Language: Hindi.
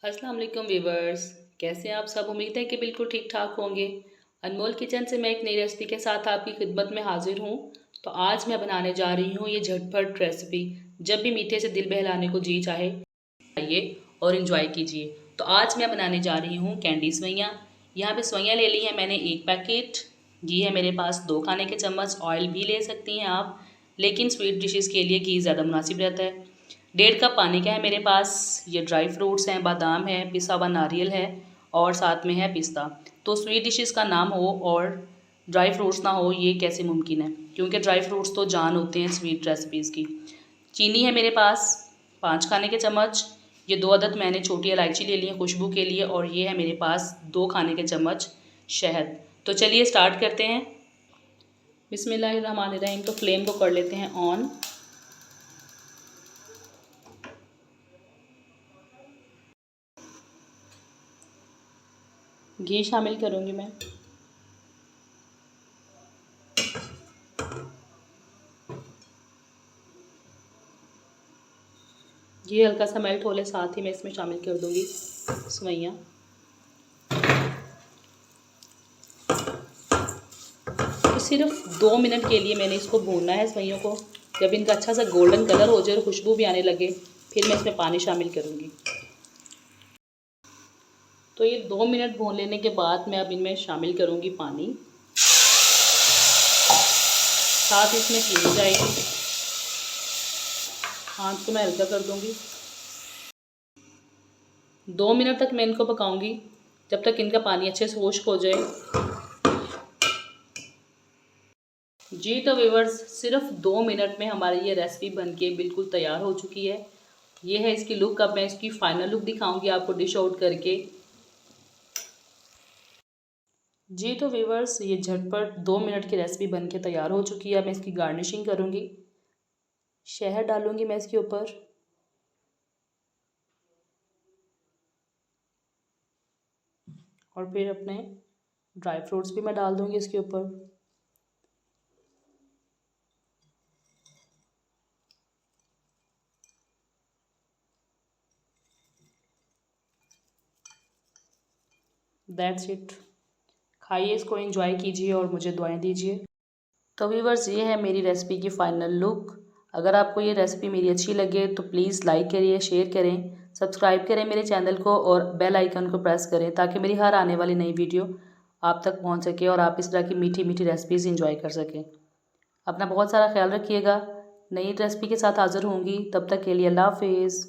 अस्सलाम वालेकुम वीवर्स। कैसे हैं आप सब? उम्मीद है कि बिल्कुल ठीक ठाक होंगे। अनमोल किचन से मैं एक नई रेसिपी के साथ आपकी खिदमत में हाजिर हूँ। तो आज मैं बनाने जा रही हूँ ये झटपट रेसिपी। जब भी मीठे से दिल बहलाने को जी चाहे आइए और इन्जॉय कीजिए। तो आज मैं बनाने जा रही हूँ कैंडी सवैयाँ। यहाँ पे सवैयाँ ले ली है मैंने 1 पैकेट। घी है मेरे पास 2 खाने के चम्मच। ऑयल भी ले सकती हैं आप, लेकिन स्वीट डिशेज़ के लिए घी ज़्यादा मुनासिब रहता है। 1.5 कप पानी का है मेरे पास। ये ड्राई फ्रूट्स हैं, बादाम है, पिसा हुआ नारियल है और साथ में है पिस्ता। तो स्वीट डिशेस का नाम हो और ड्राई फ्रूट्स ना हो, ये कैसे मुमकिन है, क्योंकि ड्राई फ्रूट्स तो जान होते हैं स्वीट रेसिपीज़ की। चीनी है मेरे पास 5 खाने के चम्मच। ये 2 अदद मैंने छोटी इलायची ले ली है खुशबू के लिए, और ये है मेरे पास 2 खाने के चम्मच शहद। तो चलिए स्टार्ट करते हैं। बिस्मिल्लाहिर्रहमानिर्रहीम। तो फ्लेम को कर लेते हैं ऑन। घी शामिल करूँगी मैं। घी हल्का सा मेल्ट होने साथ ही मैं इसमें शामिल कर दूँगी सवैयाँ। तो सिर्फ 2 मिनट के लिए मैंने इसको भूनना है सवैयों को। जब इनका अच्छा सा गोल्डन कलर हो जाए और खुशबू भी आने लगे, फिर मैं इसमें पानी शामिल करूँगी। तो ये 2 मिनट भून लेने के बाद मैं अब इनमें शामिल करूँगी पानी। साथ इसमें चीनी जाएगी। आँच को मैं हल्का कर दूँगी। 2 मिनट तक मैं इनको पकाऊँगी, जब तक इनका पानी अच्छे से खुश्क हो जाए। जी तो व्यूवर्स, सिर्फ 2 मिनट में हमारी ये रेसिपी बनके बिल्कुल तैयार हो चुकी है। ये है इसकी लुक। अब मैं इसकी फाइनल लुक दिखाऊंगी आपको डिश आउट करके। जी तो व्यूवर्स, ये झटपट 2 मिनट की रेसिपी बनके तैयार हो चुकी है। अब मैं इसकी गार्निशिंग करूंगी। शहद डालूंगी मैं इसके ऊपर। और फिर अपने ड्राई फ्रूट्स भी मैं डाल दूंगी इसके ऊपर। That's it. खाइए इसको, एंजॉय कीजिए और मुझे दुआएं दीजिए। तो व्यूवर्स, ये है मेरी रेसिपी की फ़ाइनल लुक। अगर आपको ये रेसिपी मेरी अच्छी लगे तो प्लीज़ लाइक करिए, शेयर करें, सब्सक्राइब करें मेरे चैनल को और बेल आइकन को प्रेस करें, ताकि मेरी हर आने वाली नई वीडियो आप तक पहुंच सके और आप इस तरह की मीठी मीठी रेसिपीज़ इंजॉय कर सकें। अपना बहुत सारा ख्याल रखिएगा। नई रेसिपी के साथ हाज़िर होंगी, तब तक के लिए अल्लाह हाफिज़।